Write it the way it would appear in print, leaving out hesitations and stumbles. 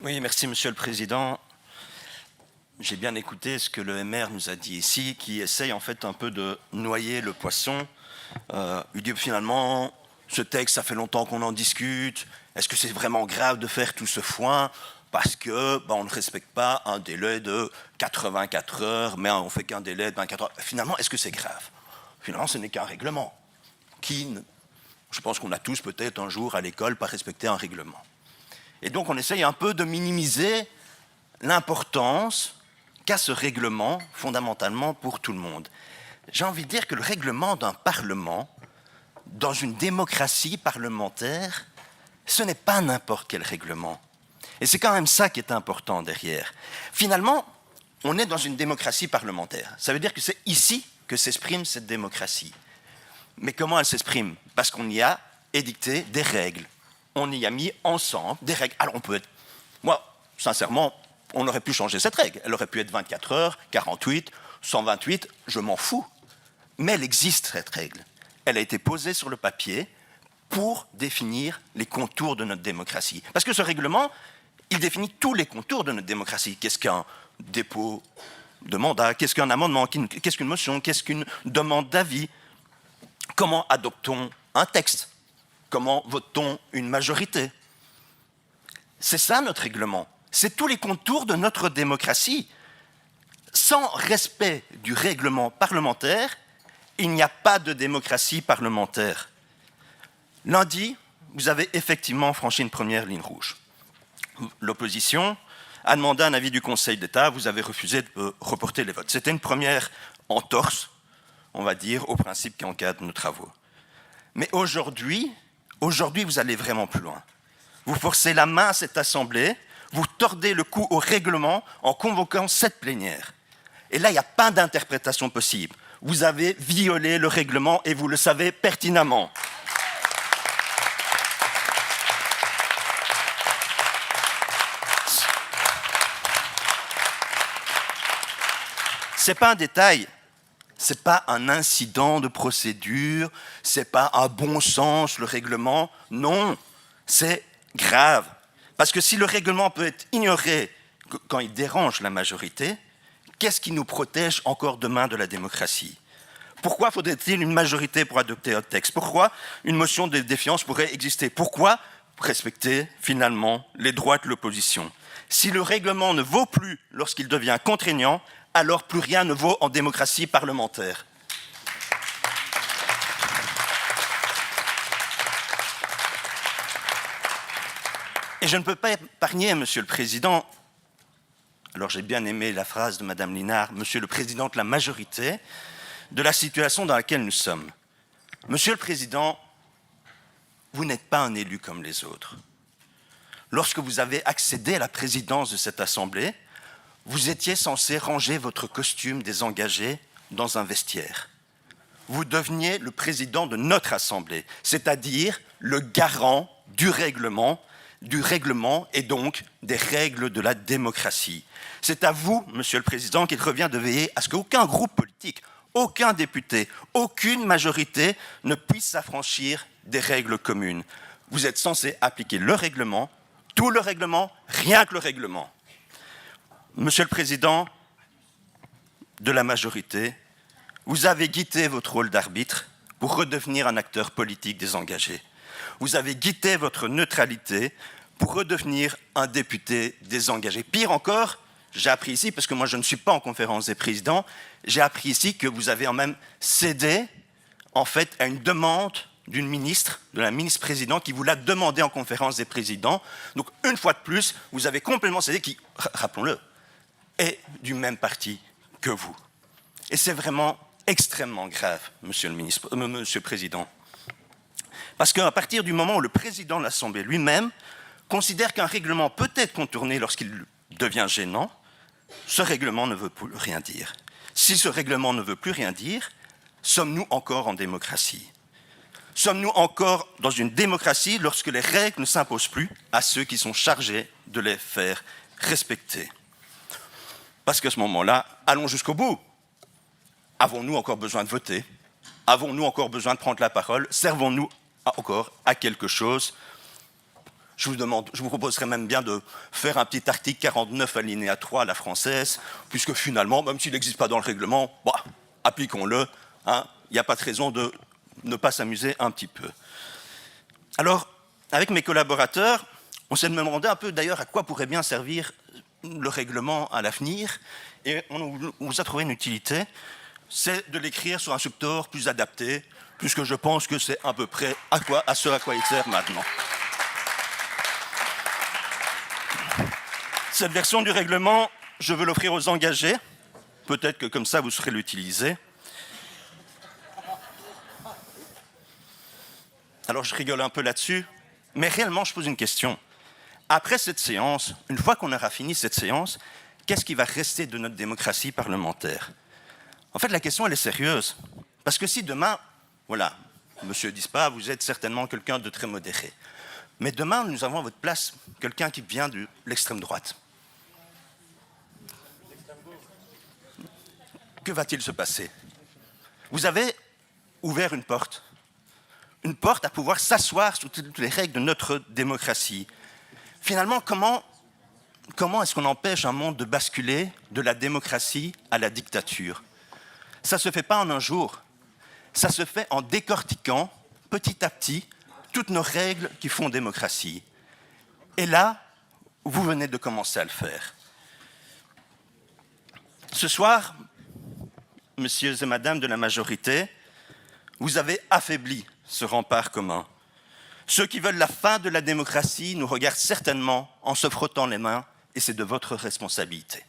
Oui, merci Monsieur le Président. J'ai bien écouté ce que le MR nous a dit ici, qui essaye en fait un peu de noyer le poisson. Il dit finalement, ce texte, ça fait longtemps qu'on en discute. Est-ce que c'est vraiment grave de faire tout ce foin parce que on ne respecte pas un délai de 84 heures, mais on fait qu'un délai de 24 heures. Finalement, est-ce que c'est grave? Finalement, ce n'est qu'un règlement. Je pense qu'on a tous peut-être un jour à l'école pas respecté un règlement. Et donc on essaye un peu de minimiser l'importance qu'a ce règlement fondamentalement pour tout le monde. J'ai envie de dire que le règlement d'un parlement, dans une démocratie parlementaire, ce n'est pas n'importe quel règlement. Et c'est quand même ça qui est important derrière. Finalement, on est dans une démocratie parlementaire. Ça veut dire que c'est ici que s'exprime cette démocratie. Mais comment elle s'exprime? Parce qu'on y a édicté des règles. On y a mis ensemble des règles. Alors on peut être... Moi, sincèrement, on aurait pu changer cette règle. Elle aurait pu être 24 heures, 48, 128, je m'en fous. Mais elle existe, cette règle. Elle a été posée sur le papier pour définir les contours de notre démocratie. Parce que ce règlement, il définit tous les contours de notre démocratie. Qu'est-ce qu'un dépôt de mandat? Qu'est-ce qu'un amendement? Qu'est-ce qu'une motion? Qu'est-ce qu'une demande d'avis? Comment adoptons un texte? Comment vote-t-on une majorité? C'est ça notre règlement. C'est tous les contours de notre démocratie. Sans respect du règlement parlementaire, il n'y a pas de démocratie parlementaire. Lundi, vous avez effectivement franchi une première ligne rouge. L'opposition a demandé un avis du Conseil d'État, vous avez refusé de reporter les votes. C'était une première entorse, on va dire, au principe qui encadre nos travaux. Mais aujourd'hui, vous allez vraiment plus loin. Vous forcez la main à cette Assemblée, vous tordez le cou au règlement en convoquant cette plénière. Et là, il n'y a pas d'interprétation possible. Vous avez violé le règlement et vous le savez pertinemment. Ce n'est pas un détail. Ce n'est pas un incident de procédure, ce n'est pas un bon sens, le règlement. Non, c'est grave. Parce que si le règlement peut être ignoré quand il dérange la majorité, qu'est-ce qui nous protège encore demain de la démocratie? Pourquoi faudrait-il une majorité pour adopter un texte? Pourquoi une motion de défiance pourrait exister? Pourquoi respecter finalement les droits de l'opposition? Si le règlement ne vaut plus lorsqu'il devient contraignant, alors plus rien ne vaut en démocratie parlementaire. Et je ne peux pas épargner, Monsieur le Président, alors j'ai bien aimé la phrase de Madame Linard, Monsieur le Président de la majorité, de la situation dans laquelle nous sommes. Monsieur le Président, vous n'êtes pas un élu comme les autres. Lorsque vous avez accédé à la présidence de cette Assemblée, vous étiez censé ranger votre costume désengagé dans un vestiaire. Vous deveniez le président de notre Assemblée, c'est-à-dire le garant du règlement et donc des règles de la démocratie. C'est à vous, Monsieur le Président, qu'il revient de veiller à ce qu'aucun groupe politique, aucun député, aucune majorité ne puisse s'affranchir des règles communes. Vous êtes censé appliquer le règlement, tout le règlement, rien que le règlement. Monsieur le Président de la majorité, vous avez quitté votre rôle d'arbitre pour redevenir un acteur politique désengagé. Vous avez quitté votre neutralité pour redevenir un député désengagé. Pire encore, j'ai appris ici, parce que moi je ne suis pas en conférence des présidents, j'ai appris ici que vous avez même cédé en fait à une demande d'une ministre, de la ministre-présidente, qui vous l'a demandé en conférence des présidents. Donc une fois de plus, vous avez complètement cédé, qui, rappelons-le, est du même parti que vous. Et c'est vraiment extrêmement grave, Monsieur le Président. Parce qu'à partir du moment où le président de l'Assemblée lui-même considère qu'un règlement peut être contourné lorsqu'il devient gênant, ce règlement ne veut plus rien dire. Si ce règlement ne veut plus rien dire, sommes-nous encore en démocratie? Sommes-nous encore dans une démocratie lorsque les règles ne s'imposent plus à ceux qui sont chargés de les faire respecter? Parce qu'à ce moment-là, allons jusqu'au bout. Avons-nous encore besoin de voter? Avons-nous encore besoin de prendre la parole? Servons-nous encore à quelque chose? je vous proposerais même bien de faire un petit article 49 alinéa 3 à la française, puisque finalement, même s'il n'existe pas dans le règlement, bah, appliquons-le. Hein, il n'y a pas de raison de ne pas s'amuser un petit peu. Alors, avec mes collaborateurs, on s'est demandé un peu d'ailleurs à quoi pourrait bien servir le règlement à l'avenir, et on vous a trouvé une utilité, c'est de l'écrire sur un support plus adapté, puisque je pense que c'est à peu près à ce à quoi il sert maintenant. Cette version du règlement, je veux l'offrir aux engagés. Peut-être que comme ça, vous saurez l'utiliser. Alors, je rigole un peu là-dessus, mais réellement, je pose une question. Après cette séance, une fois qu'on aura fini cette séance, qu'est-ce qui va rester de notre démocratie parlementaire? En fait, la question, elle est sérieuse. Parce que si demain, voilà, Monsieur Dispa, vous êtes certainement quelqu'un de très modéré. Mais demain, nous avons à votre place quelqu'un qui vient de l'extrême droite. Que va-t-il se passer? Vous avez ouvert une porte à pouvoir s'asseoir sur toutes les règles de notre démocratie. Finalement, comment est-ce qu'on empêche un monde de basculer de la démocratie à la dictature? Ça ne se fait pas en un jour, ça se fait en décortiquant petit à petit toutes nos règles qui font démocratie. Et là, vous venez de commencer à le faire. Ce soir, messieurs et madame de la majorité, vous avez affaibli ce rempart commun. Ceux qui veulent la fin de la démocratie nous regardent certainement en se frottant les mains, et c'est de votre responsabilité.